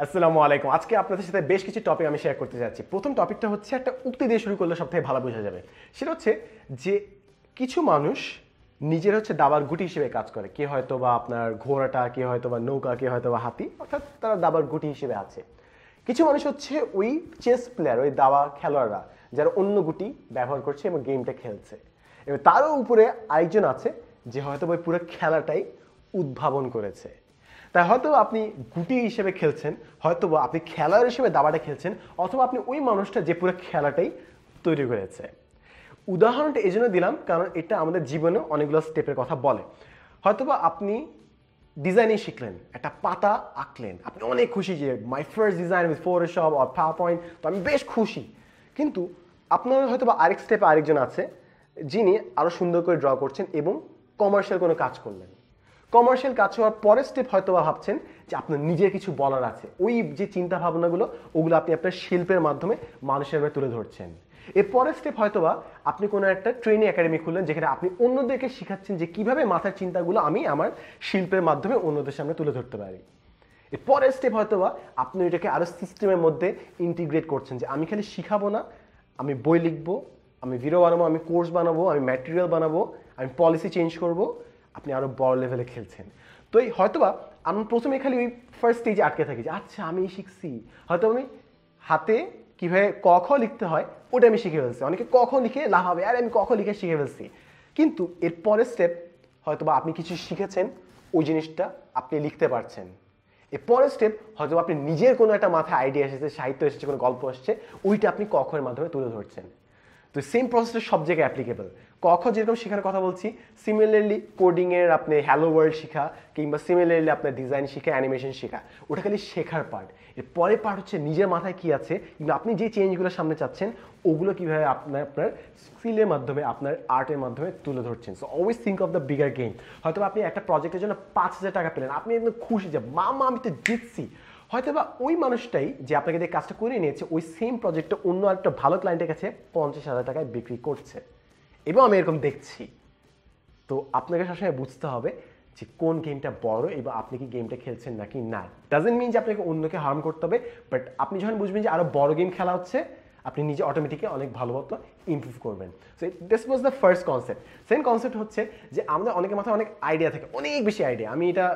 আসসালামু আলাইকুম। আজকে আপনাদের সাথে বেশ কিছু টপিক আমি শেয়ার করতে যাচ্ছি। প্রথম টপিকটা হচ্ছে একটা উক্তি দিয়ে শুরু করলে সবথেকে ভালো বোঝা যাবে। সেটা হচ্ছে যে কিছু মানুষ নিজের হচ্ছে দাবার গুটি হিসেবে কাজ করে। কে হয়তো বা আপনার ঘোড়াটা, কে হয়তো বা নৌকা, কে হয়তো বা হাতি, অর্থাৎ তারা দাবার গুটি হিসেবে আছে। কিছু মানুষ হচ্ছে ওই চেস প্লেয়ার, ওই দাবা খেলোয়াড়রা যারা অন্য গুটি ব্যবহার করছে এবং গেমটা খেলছে। এবার তারও উপরে আরেকজন আছে যে হয়তো ওই পুরো খেলাটাই উদ্ভাবন করেছে। তাই হয়তো আপনি গুটি হিসেবে খেলছেন, হয়তো আপনি খেলোয়াড় হিসেবে দাবাটা খেলছেন, অথবা আপনি ওই মানুষটা যে পুরো খেলাটাই তৈরি করেছে। উদাহরণটা এই জন্য দিলাম কারণ এটা আমাদের জীবনে অনেকগুলো স্টেপের কথা বলে। হয়তোবা আপনি ডিজাইনিং শিখলেন, একটা পাতা আঁকলেন, আপনি অনেক খুশি যে my first design with Photoshop or power point, তো আমি বেশ খুশি। কিন্তু আপনার হয়তোবা আরেক স্টেপে আরেকজন আছে যিনি আরও সুন্দর করে ড্র করছেন এবং কমার্শিয়াল কোনো কাজ করলেন। কমার্শিয়াল কাজ হওয়ার পরের স্টেপ হয়তো বা ভাবছেন যে আপনার নিজের কিছু বলার আছে, ওই যে চিন্তা ভাবনাগুলো ওগুলো আপনি আপনার শিল্পের মাধ্যমে মানুষের সামনে তুলে ধরছেন। এর পরের স্টেপ হয়তোবা আপনি কোনো একটা ট্রেনিং একাডেমি খুললেন যেখানে আপনি অন্যদেরকে শেখাচ্ছেন যে কিভাবে মাথার চিন্তাগুলো আমি আমার শিল্পের মাধ্যমে অন্যদের সামনে তুলে ধরতে পারি। এর পরের স্টেপ হয়তোবা আপনি এটাকে আরও সিস্টেমের মধ্যে ইন্টিগ্রেট করছেন যে আমি খালি শিখাবো না, আমি বই লিখবো, আমি ভিডিও বানাবো, আমি কোর্স বানাবো, আমি ম্যাটেরিয়াল বানাবো, আমি পলিসি চেঞ্জ করব। আপনি আরও বড় লেভেলে খেলছেন। তো এই হয়তোবা আমি প্রথমে খালি ওই ফার্স্ট স্টেজে আটকে থাকি যে আচ্ছা আমি শিখছি, হয়তো আমি হাতে কীভাবে ক খ লিখতে হয় ওটা আমি শিখে ফেলছি। অনেকে ক খ লিখে লাভ হবে, আরে আমি ক খ লিখে শিখে ফেলছি। কিন্তু এর পরের স্টেপ হয়তোবা আপনি কিছু শিখেছেন, ওই জিনিসটা আপনি লিখতে পারছেন। এর পরের স্টেপ হয়তো আপনি নিজের কোনো একটা মাথায় আইডিয়া এসেছে, সাহিত্য এসেছে, কোনো গল্প এসেছে, ওইটা আপনি ক খ এর মাধ্যমে তুলে ধরছেন। তো সেম প্রসেসটা সব জায়গায় অ্যাপ্লিকেবল। ক খ যেরকম শেখার কথা বলছি, সিমিলারলি কোডিংয়ের আপনি হ্যালো ওয়ার্ল্ড শেখা, কিংবা সিমিলারলি আপনার ডিজাইন শেখা, অ্যানিমেশন শেখা, ওটা খালি শেখার পার্ট। এর পরের পার্ট হচ্ছে নিজের মাথায় কী আছে, কিন্তু আপনি যে চেঞ্জগুলো সামনে চাচ্ছেন ওগুলো কীভাবে আপনার স্কিলের মাধ্যমে, আপনার আর্টের মাধ্যমে তুলে ধরছেন। So always think of the bigger game. হয়তো আপনি একটা প্রজেক্টের জন্য ৫,০০০ টাকা পেলেন, আপনি একদম খুশি যে মামা আমি তো জিতছি। হয়তোবা ওই মানুষটাই যে আপনাকে দিয়ে কাজটা করে নিয়েছে ওই সেম প্রজেক্টটা অন্য একটা ভালো ক্লায়েন্টের কাছে ৫০,০০০ টাকায় বিক্রি করছে, এবং আমি এরকম দেখছি। তো আপনাকে সবসময় বুঝতে হবে যে কোন গেমটা বড় এবং আপনি কি গেমটা খেলছেন নাকি না। ডাজেন্ট মিন যে আপনাকে অন্যকে হার্ম করতে হবে, বাট আপনি যখন বুঝবেন যে আরও বড় গেম খেলা হচ্ছে, আপনি নিজে অটোমেটিকলি অনেক ভালো মতো ইমপ্রুভ করবেন। So this was the first concept. Second concept হচ্ছে যে আমাদের অনেকের মাথায় অনেক আইডিয়া থাকে, অনেক বেশি আইডিয়া। আমি এটা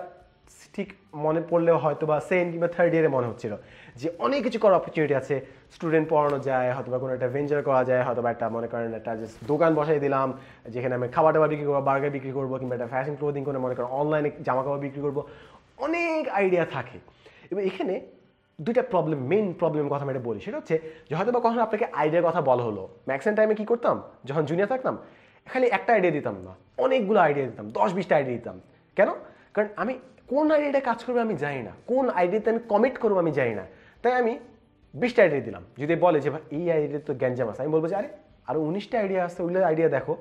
ঠিক মনে পড়লেও হয়তো বা সেকেন্ড কিংবা থার্ড ইয়ারে মনে হচ্ছিল যে অনেক কিছু করার অপরচুনিটি আছে। স্টুডেন্ট পড়ানো যায়, হয়তো বা কোনো একটা ভেঞ্চার করা যায়, হয়তো বা একটা মনে করেন একটা জাস্ট দোকান বসাই দিলাম যেখানে আমি খাবার টাবার বিক্রি করবো, বার্গার বিক্রি করবো, কিংবা একটা ফ্যাশন ক্লোদিং করে মনে করেন অনলাইনে জামা কাপড় বিক্রি করবো। অনেক আইডিয়া থাকে। এবং এখানে দুইটা প্রবলেম, মেইন প্রবলেমের কথা আমি এটা বলি। সেটা হচ্ছে যে হয়তো বা কখনো আপনাকে আইডিয়ার কথা বলা হলো, ম্যাক্সিমাম টাইমে কী করতাম, যখন জুনিয়র থাকতাম খালি একটা আইডিয়া দিতাম না, অনেকগুলো আইডিয়া দিতাম, 10-20টা আইডিয়া দিতাম। কেন? কারণ আমি কোন আইডিয়াটা কাজ করবে আমি জানি না, কোন আইডিয়াতে আমি কমিট করবো আমি জানি না। তাই আমি 20টা আইডিয়া দিলাম। যদি বলে যে ভাই এই আইডিয়া তো গ্যাঞ্জাম আছে, আমি বলবো যে আরে আরও 19টা আইডিয়া আছে, ওইগুলো আইডিয়া দেখো।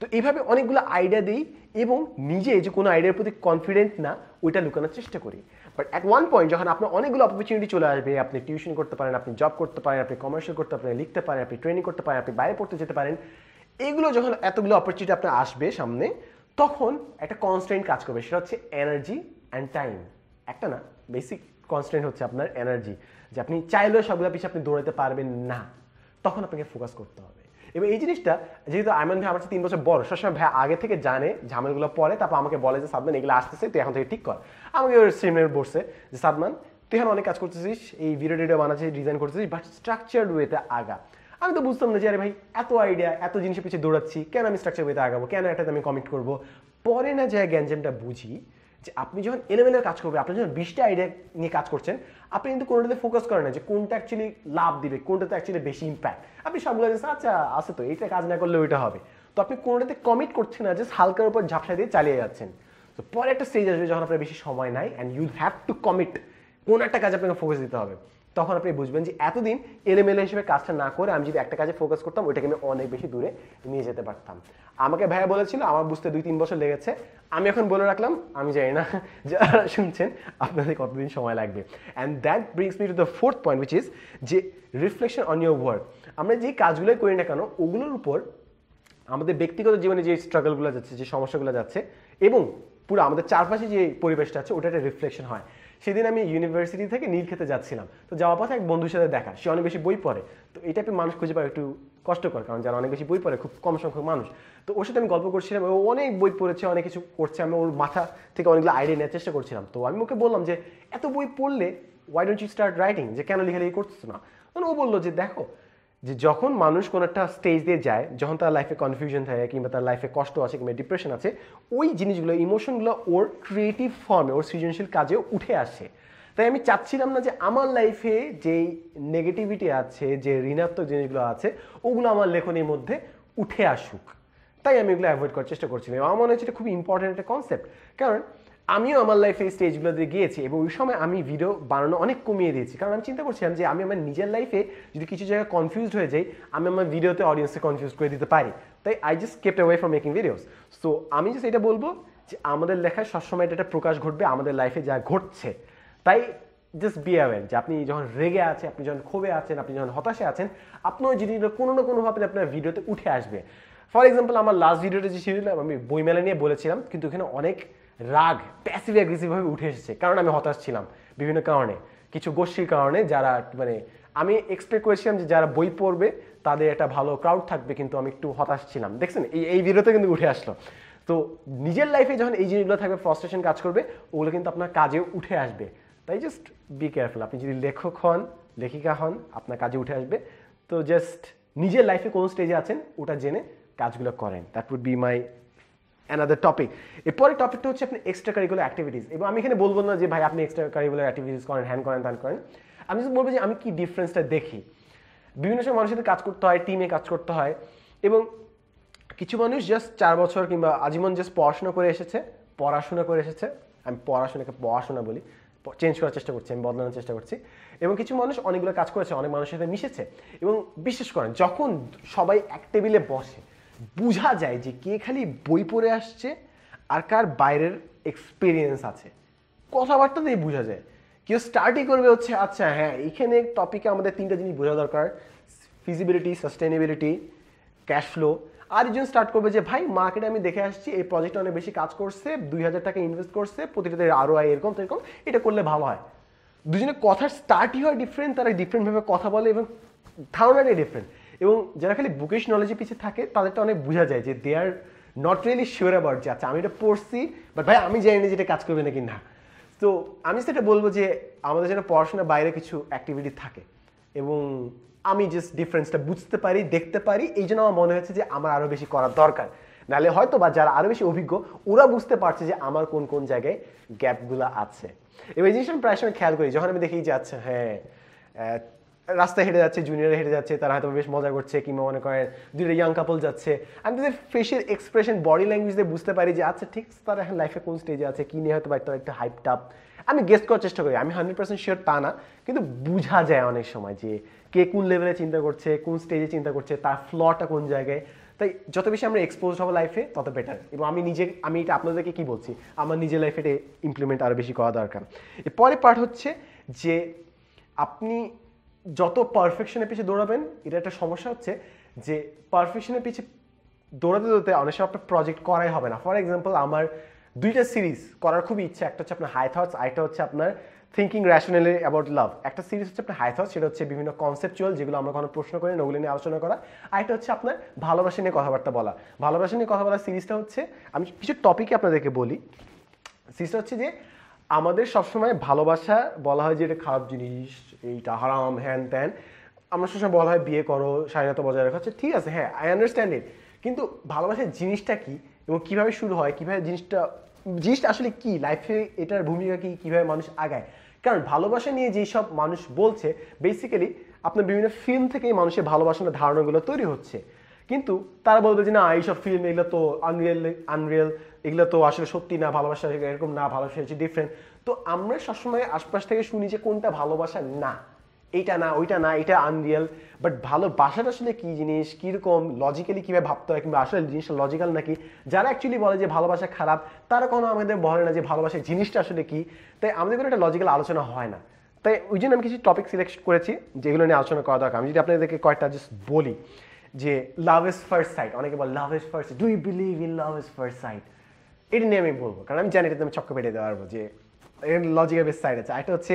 তো এইভাবে অনেকগুলো আইডিয়া দিই এবং নিজে যে কোনো আইডিয়ার প্রতি কনফিডেন্ট না ওইটা লুকানোর চেষ্টা করি। বাট অ্যাট ওয়ান পয়েন্ট যখন আপনার অনেকগুলো অপরচুনিটি চলে আসবে, আপনি টিউশন করতে পারেন, আপনি জব করতে পারেন, আপনি কমার্শিয়াল করতে পারেন, লিখতে পারেন, আপনি ট্রেনিং করতে পারেন, আপনি বাইরে পড়তে যেতে পারেন, এগুলো যখন এতগুলো অপরচুনিটি আপনার আসবে সামনে, তখন একটা কনস্ট্যান্ট কাজ করবে। সেটা হচ্ছে এনার্জি অ্যান্ড টাইম। একটা না, বেসিক কনস্ট্যান্ট হচ্ছে আপনার এনার্জি, যে আপনি চাইলেও সবগুলো পিছিয়ে আপনি দৌড়াতে পারবেন না, তখন আপনাকে ফোকাস করতে হবে। এবং এই জিনিসটা যেহেতু আইমান ভাই আমার 3 বছর বড়, সবসময় ভাই আগে থেকে জানে ঝামেলাগুলো পরে, তারপর আমাকে বলে যে সাদমান এগুলো আসতেছে, তুই এখন থেকে ঠিক কর। আমাকে ওর সিমে বসছে যে সাদমান তুই এখন অনেক কাজ করতেছিস, এই ভিডিও টিডিও বানাচ্ছিস, ডিজাইন করতেছিস, বাট স্ট্রাকচার্ড ওয়েতে আগা। আমি তো বুঝতাম না যে আরে ভাই এত আইডিয়া, এত জিনিসের পিছিয়ে দৌড়াচ্ছি, কেন আমি স্ট্রাকচার ওয়েতে আগাবো, কেন এটাতে আমি কমিট করবো। পরে না যে গ্যাঞ্জামটা বুঝি যে আপনি যখন এলেভেলের কাজ করবেন, আপনি যখন 20টা আইডিয়া নিয়ে কাজ করছেন, আপনি কিন্তু কোনোটাতে ফোকাস করেন না যে কোনটা অ্যাকচুয়ালি লাভ দিবে, কোনটাতে অ্যাকচুয়ালি বেশি ইম্প্যাক্ট। আপনি সবগুলো আচ্ছা আছে তো, এইটা কাজ না করলে ওইটা হবে। তো আপনি কোনোটাতে কমিট করছেন না, জাস্ট হালকার উপর ঝাপসা দিয়ে চালিয়ে যাচ্ছেন। তো পরে একটা স্টেজ আসবে যখন আপনার বেশি সময় নাই and you have to commit, কোন একটা কাজে আপনাকে ফোকাস দিতে হবে। তখন আপনি বুঝবেন যে এতদিন এলোমেলো হিসেবে কাজটা না করে আমি যদি একটা কাজে ফোকাস করতাম, ওইটাকে আমি অনেক বেশি দূরে নিয়ে যেতে পারতাম। আমাকে ভাইয়া বলেছিল, আমার বুঝতে 2-3 বছর লেগেছে। আমি এখন বলে রাখলাম, আমি জানি না যারা শুনছেন আপনাদের কতদিন সময় লাগবে। And that brings me to the fourth point, which is যে রিফ্লেকশন অন ইউর ওয়ার্ক। আমরা যে কাজগুলোই করি না কেন, ওগুলোর উপর আমাদের ব্যক্তিগত জীবনে যে স্ট্রাগলগুলো যাচ্ছে, যে সমস্যাগুলো যাচ্ছে, এবং পুরো আমাদের চারপাশে যে পরিবেশটা আছে ওটা একটা রিফ্লেকশন হয়। সেদিন আমি ইউনিভার্সিটি থেকে নীলক্ষেতে যাচ্ছিলাম, তো যাওয়ার পথে এক বন্ধুর সাথে দেখা, সে অনেক বেশি বই পড়ে। তো এই টাইপের মানুষ খুঁজে পাওয়া একটু কষ্টকর, কারণ যারা অনেক বেশি বই পড়ে খুব কম সংখ্যক মানুষ। তো ওর সাথে আমি গল্প করছিলাম, ও অনেক বই পড়েছে, অনেক কিছু করছে, আমি ওর মাথা থেকে অনেকগুলো আইডিয়া নেওয়ার চেষ্টা করছিলাম। তো আমি ওকে বললাম যে এত বই পড়লে why don't you start writing, যে কেন লেখালেখি করতেছ না? তখন ও বললো যে দেখো, যে যখন মানুষ কোনো একটা স্টেজ দিয়ে যায়, যখন তার লাইফে কনফিউশন থাকে কিংবা তার লাইফে কষ্ট আছে কিংবা ডিপ্রেশন আছে, ওই জিনিসগুলো ইমোশনগুলো ওর ক্রিয়েটিভ ফর্মে, ওর সৃজনশীল কাজে উঠে আসে। তাই আমি চাচ্ছিলাম না যে আমার লাইফে যেই নেগেটিভিটি আছে, যে ঋণাত্মক জিনিসগুলো আছে, ওগুলো আমার লেখনের মধ্যে উঠে আসুক। তাই আমি এগুলো অ্যাভয়েড করার চেষ্টা করছিলাম। আমার মনে হচ্ছে এটা খুব ইম্পর্টেন্ট একটা কনসেপ্ট, কারণ আমিও আমার লাইফে স্টেজগুলো দিয়ে গিয়েছি এবং ওই সময় আমি ভিডিও বানানো অনেক কমিয়ে দিয়েছি, কারণ আমি চিন্তা করছিলাম যে আমি আমার নিজের লাইফে যদি কিছু জায়গায় কনফিউজড হয়ে যাই, আমি আমার ভিডিওতে অডিয়েন্সকে কনফিউজ করে দিতে পারি। তাই I just kept away from making videos. So আমি জাস্ট এটা বলবো যে আমাদের লেখায় সবসময় এটা প্রকাশ ঘটবে আমাদের লাইফে যা ঘটছে। তাই জাস্ট বি অ্যাওয়্যার যে আপনি যখন রেগে আছেন, আপনি যখন ক্ষোভে আছেন, আপনি যখন হতাশে আছেন, আপনার জিনিসগুলো কোনো না কোনোভাবে আপনার ভিডিওতে উঠে আসবে। ফর এক্সাম্পল, আমার লাস্ট ভিডিওটা যে ছিল, আমি বইমেলা নিয়ে বলেছিলাম, কিন্তু এখানে অনেক রাগ প্যাসিভ অ্যাগ্রেসিভভাবে উঠে এসেছে, কারণ আমি হতাশ ছিলাম বিভিন্ন কারণে, কিছু গোষ্ঠীর কারণে, যারা মানে আমি এক্সপেক্ট করেছিলাম যে যারা বই পড়বে তাদের একটা ভালো ক্রাউড থাকবে, কিন্তু আমি একটু হতাশ ছিলাম। দেখছেন, এই ভিডিওতে কিন্তু উঠে আসলো। তো নিজের লাইফে যখন এই জিনিসগুলো থাকবে, ফ্রাস্ট্রেশন কাজ করবে, ওগুলো কিন্তু আপনার কাজে উঠে আসবে। তাই জাস্ট বি কেয়ারফুল। আপনি যদি লেখক হন, লেখিকা হন, আপনার কাজে উঠে আসবে। তো জাস্ট নিজের লাইফে কোন স্টেজে আছেন ওটা জেনে কাজগুলো করেন। That would be my another topic. এরপরে টপিকটা হচ্ছে আপনি এক্সট্রা কারিকুলার অ্যাক্টিভিটিস। এবং আমি এখানে বলবো না যে ভাই আপনি এক্সট্রা কারিকুলার অ্যাক্টিভিটিস করেন, হ্যান করেন, ত্যান করেন। আমি just বলবো যে আমি কি ডিফারেন্সটা দেখি। বিভিন্ন সময় মানুষের সাথে কাজ করতে হয়, টিমে কাজ করতে হয়, এবং কিছু মানুষ জাস্ট 4 বছর কিংবা আজীবন জাস্ট পড়াশোনা করে এসেছে। আমি পড়াশোনাকে পড়াশোনা বলি, চেঞ্জ করার চেষ্টা করছি, আমি বদলানোর চেষ্টা করছি। এবং কিছু মানুষ অনেকগুলো কাজ করেছে, অনেক মানুষের সাথে মিশেছে। এবং বিশ্বাস করেন, যখন সবাই এক টেবিলে বসে, বোঝা যায় যে কে খালি বই পড়ে আসছে আর কার বাইরের এক্সপিরিয়েন্স আছে। কথাবার্তাতেই বোঝা যায়। কেউ স্টার্টই করবে হচ্ছে আচ্ছা হ্যাঁ, এইখানে টপিকে আমাদের 3টা জিনিস বোঝা দরকার, ফিজিবিলিটি, সাস্টেনেবিলিটি, ক্যাশ ফ্লো। আর একজন স্টার্ট করবে যে ভাই মার্কেটে আমি দেখে আসছি এই প্রজেক্টে অনেক বেশি কাজ করছে, 2000 টাকা ইনভেস্ট করছে, প্রতিটাতে আরও আয় এরকম এরকম, এটা করলে ভালো হয়। দুজনের কথার স্টার্টই হয় ডিফারেন্ট, তারা ডিফারেন্টভাবে কথা বলে এবং ধারণাটাই ডিফারেন্ট। এবং যারা খালি বুকেশ নলেজের পিছিয়ে থাকে তাদেরটা অনেক বোঝা যায় যে they are not really sure about যে আচ্ছা আমি এটা পড়ছি, বাট ভাই আমি জানি না যেটা কাজ করবে নাকি না। তো আমি সেটা বলবো যে আমাদের যেন পড়াশোনার বাইরে কিছু অ্যাক্টিভিটি থাকে, এবং আমি জাস্ট ডিফারেন্সটা বুঝতে পারি, দেখতে পারি, এই জন্য আমার মনে হয়েছে যে আমার আরও বেশি করার দরকার। নাহলে হয়তো বা যারা আরও বেশি অভিজ্ঞ ওরা বুঝতে পারছে যে আমার কোন কোন জায়গায় গ্যাপগুলো আছে। এবং এই জিনিসটা আমি প্রায় সময় খেয়াল করি, যখন আমি দেখি যে আচ্ছা হ্যাঁ রাস্তায় হেঁটে যাচ্ছে, জুনিয়ররা হেঁটে যাচ্ছে, তারা হয়তো বেশ মজা করছে, কিংবা মনে করেন দুটো ইয়াং কাপল যাচ্ছে, আমি তাদের ফেসিয়াল এক্সপ্রেশন, বডি ল্যাঙ্গুয়েজ দিয়ে বুঝতে পারি যে আচ্ছা ঠিক তারা এখন লাইফে কোন স্টেজে আছে, কী নিয়ে হয়তো বা তারা একটা হাইপ টাপ। আমি গেস করার চেষ্টা করি, আমি 100% শিওর তা না, কিন্তু বোঝা যায় অনেক সময় যে কে কোন লেভেলে চিন্তা করছে, কোন স্টেজে চিন্তা করছে, তার ফ্লটা কোন জায়গায়। তাই যত বেশি আমরা এক্সপোজ হবো লাইফে তত বেটার। এবং আমি এটা আপনাদেরকে কি বলছি, আমার নিজের লাইফে এটা ইমপ্লিমেন্ট আরও বেশি করা দরকার। এরপরে পার্ট হচ্ছে যে আপনি যত পারফেকশনের পিছিয়ে দৌড়াবেন, এটা একটা সমস্যা হচ্ছে যে পারফেকশনের পিছিয়ে দৌড়াতে দৌড়াতে অনেক সময় আপনার প্রজেক্ট করাই হবে না। ফর এক্সাম্পল, আমার 2টা সিরিজ করার খুবই ইচ্ছা, একটা হচ্ছে আপনার হাই থটস, আরেকটা হচ্ছে আপনার থিঙ্কিং র্যাশনালি অ্যাবাউট লাভ। একটা সিরিজ হচ্ছে আপনার হাই থটস, সেটা হচ্ছে বিভিন্ন কনসেপচুয়াল যেগুলো আমরা কোনো প্রশ্ন করি না ওগুলো নিয়ে আলোচনা করা। আরেকটা হচ্ছে আপনার ভালোবাসা নিয়ে কথাবার্তা বলা। ভালোবাসা নিয়ে কথা বলার সিরিজটা হচ্ছে, আমি কিছু টপিকে আপনাদেরকে বলি। সিরিজটা হচ্ছে যে আমাদের সবসময় ভালোবাসা বলা হয় যে এটা খারাপ জিনিস, এইটা হারাম, হ্যান ত্যান। আমরা সবসময় বলা হয় বিয়ে করো, স্বাধীনতা বজায় রাখা, হচ্ছে ঠিক আছে, হ্যাঁ আই আন্ডারস্ট্যান্ড ইট। কিন্তু ভালোবাসার জিনিসটা কি এবং কীভাবে শুরু হয়, কীভাবে জিনিসটা আসলে কি, লাইফে এটার ভূমিকা কি, কীভাবে মানুষ আগায়। কারণ ভালোবাসা নিয়ে যেসব মানুষ বলছে, বেসিক্যালি আপনার বিভিন্ন ফিল্ম থেকেই মানুষের ভালোবাসার ধারণাগুলো তৈরি হচ্ছে। কিন্তু তারা বলবে যে না এইসব ফিল্ম এগুলো তো আনরিয়েল, এগুলো তো আসলে সত্যি না, ভালোবাসা এরকম না, ভালোবাসা হচ্ছে ডিফারেন্ট। তো আমরা সবসময় আশপাশ থেকে শুনি যে কোনটা ভালোবাসা না, এইটা না, ওইটা না, এটা আনরিয়েল। বাট ভালোবাসাটা আসলে কী জিনিস, কীরকম, লজিক্যালি কীভাবে ভাবতে হয়, কিংবা আসলে জিনিসটা লজিক্যাল নাকি, যারা অ্যাকচুয়ালি বলে যে ভালোবাসা খারাপ তারা কোনো আমাদের বলে না যে ভালোবাসার জিনিসটা আসলে কী। তাই আমাদের কোনো একটা লজিক্যাল আলোচনা হয় না। তাই ওই জন্য আমি কিছু টপিক সিলেক্ট করেছি যেগুলো নিয়ে আলোচনা করা দরকার। আমি যদি আপনাদেরকে কয়েকটা জাস্ট বলি, যে লাভ ইজ ফার্স্ট সাইট, অনেকে বলে love is first, do you believe in love is first sight, এটা নিয়ে আমি বলবো, কারণ আমি জানি এটাতে আমি ছক্কা পেটে দেওয়া পারবো যে লজিকের বেস সাইড আছে। একটা হচ্ছে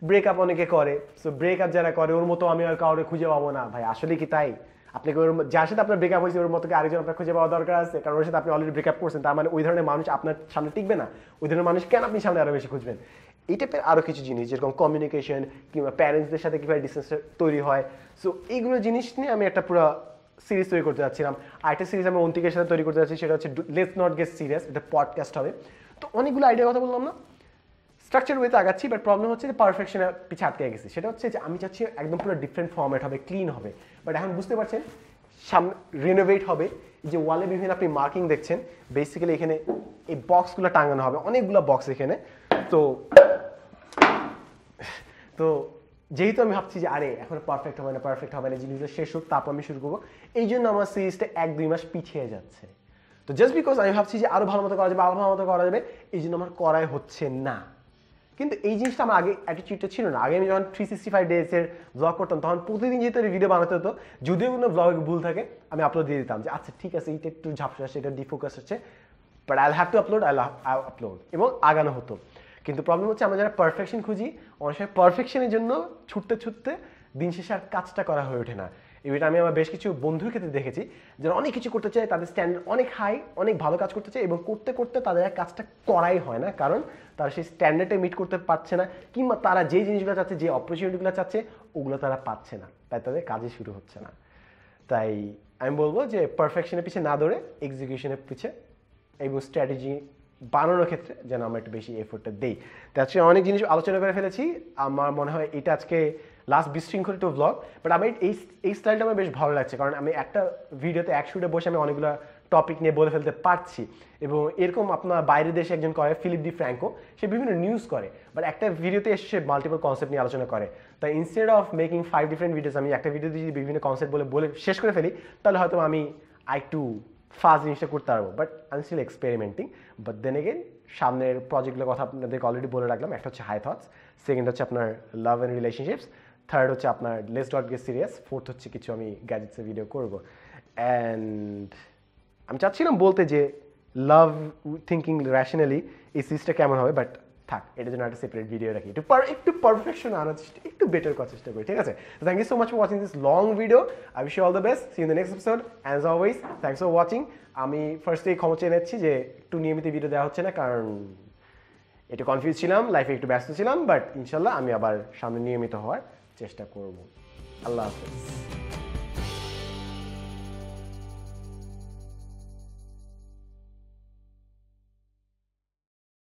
ব্রেকআপ অনেকে করে, সো ব্রেকআপ যারা করে ওর মতো আমি আর কাউরে খুঁজে পাবো না। ভাই আসলে কি তাই? আপনাকে ওর যার সাথে আপনার ব্রেকআপ হয়েছে ওর মতো কি আরেকজন আপনার খুঁজে পাওয়া দরকার আছে? কারণ ওর সাথে আপনি অলরেডি ব্রেকআপ করছেন, তার মানে ওই ধরনের মানুষ আপনার সামনে টিকবে না। ওই ধরনের মানুষ কেন আপনি সামনে আরো বেশি খুঁজবেন? এই টাইপের আরো কিছু জিনিস যেরকম কমিউনিকেশন কিংবা প্যারেন্টসদের সাথে কিভাবে ডিস্টেন্স তৈরি হয়, সো এইগুলো জিনিস নিয়ে আমি একটা পুরো সিরিজ তৈরি করতে যাচ্ছিলাম। আরেকটা সিরিজ আমি অন্তিকের সাথে তৈরি করতে যাচ্ছি, সেটা হচ্ছে লেটস নট গেট সিরিয়াস, এটা পডকাস্ট হবে। তো অনেকগুলো আইডিয়ার কথা বললাম না, স্ট্রাকচার ওয়েতে আগাচ্ছি, বাট প্রবলেম হচ্ছে যে পারফেকশনের পিছে আটকে গেছি। সেটা হচ্ছে যে আমি চাচ্ছি একদম পুরো ডিফারেন্ট ফর্ম্যাট হবে, ক্লিন হবে। বাট এখন বুঝতে পারছেন সামনে রিনোভেট হবে, যে ওয়ালে বিভিন্ন আপনি মার্কিং দেখছেন, বেসিক্যালি এখানে এই বক্সগুলো টাঙানো হবে, অনেকগুলো বক্স এখানে। তো তো যেহেতু আমি ভাবছি যে আরে এখন পারফেক্ট হবে না, জিনিসটা শেষ হোক তারপর আমি শুরু করবো, এই জন্য আমার সিরিজটা 1-2 মাস পিছিয়ে যাচ্ছে। তো জাস্ট বিকজ আমি ভাবছি যে আরো ভালো মতো করা যাবে, এই জন্য আমার করাই হচ্ছে না। কিন্তু এই জিনিসটা আমার আগে অ্যাটিটিউডটা ছিল না। আগে আমি যখন 365 ডেজের ব্লগ করতাম তখন প্রতিদিন যেহেতু ভিডিও বানাতে হতো, যদিও কোনো ব্লগে ভুল থাকে আমি আপলোড দিয়ে দিতাম যে আচ্ছা ঠিক আছে এইটা একটু ঝাপসা আছে, এটা ডিফোকাস হচ্ছে, but I have to upload, এবং আগানো হতো। কিন্তু প্রবলেম হচ্ছে আমরা যারা পারফেকশন খুঁজি, অনেক সময় পারফেকশনের জন্য ছুটতে দিন শেষে আর কাজটা করা হয়ে ওঠে না। এটা আমি আমার বেশ কিছু বন্ধুর ক্ষেত্রে দেখেছি, যারা অনেক কিছু করতে চায়, তাদের স্ট্যান্ডার্ড অনেক হাই, অনেক ভালো কাজ করতে চায়, এবং করতে তাদের আর কাজটা করাই হয় না, কারণ তারা সেই স্ট্যান্ডার্ডে মিট করতে পারছে না, কিংবা তারা যে জিনিসগুলো চাচ্ছে, যে অপরচুনিটিগুলো চাচ্ছে, ওগুলো তারা পাচ্ছে না, তাই তাদের কাজই শুরু হচ্ছে না। তাই আমি বলবো যে পারফেকশনের পিছিয়ে না দৌড়ে এক্সিকিউশনের পিছিয়ে এবং স্ট্র্যাটেজি বানানোর ক্ষেত্রে যেন আমরা একটু বেশি এফোর্টটা দিই। তো আজকে অনেক জিনিস আলোচনা করে ফেলেছি, আমার মনে হয় এটা আজকে লাস্ট বিশৃঙ্খলিত ব্লগ, বাট আমার এই স্টাইলটা আমার বেশ ভালো লাগছে, কারণ আমি একটা ভিডিওতে এক শুটে বসে আমি অনেকগুলো টপিক নিয়ে বলে ফেলতে পারছি। এবং এরকম আপনার বাইরের দেশে একজন করে ফিলিপ ডি ফ্র্যাঙ্কো, সে বিভিন্ন নিউজ করে, বাট একটা ভিডিওতে এসে সে মাল্টিপল কনসেপ্ট নিয়ে আলোচনা করে। তাই instead of making 5 different videos, আমি একটা ভিডিওতে যদি বিভিন্ন কনসেপ্ট বলে শেষ করে ফেলি, তাহলে হয়তো আমি একটু ফাস্ট জিনিসটা করতে পারবো। But I am still experimenting. But then again সামনের প্রজেক্টগুলোর কথা আপনাদেরকে অলরেডি বলে রাখলাম। একটা হচ্ছে হাই থটস, সেকেন্ড হচ্ছে আপনার লাভ অ্যান্ড রিলেশনশিপস, থার্ড হচ্ছে আপনার let's not get serious, fourth হচ্ছে কিছু আমি গ্যাজেটসের ভিডিও করবো। অ্যান্ড আমি চাচ্ছিলাম বলতে যে লাভ থিঙ্কিং র্যাশনালি এই সিরিজটা কেমন হবে, বাট থাক, এটার জন্য একটা সেপারেট ভিডিও রাখি, একটু পারফেকশন আনার চেষ্টা, একটু বেটার করার চেষ্টা করি, ঠিক আছে? Thank you so much for watching this long video. I wish you all the best, see in the next episode. As always thanks for watching. আমি ফার্স্টেই ক্ষমা চেয়ে নিচ্ছি যে একটু নিয়মিত ভিডিও দেওয়া হচ্ছে না, কারণ একটু কনফিউজ ছিলাম, লাইফে একটু ব্যস্ত ছিলাম, বাট ইনশাল্লাহ আমি আবার সামনে নিয়মিত হওয়ার চেষ্টা করব। আল্লাহ হাফেজ।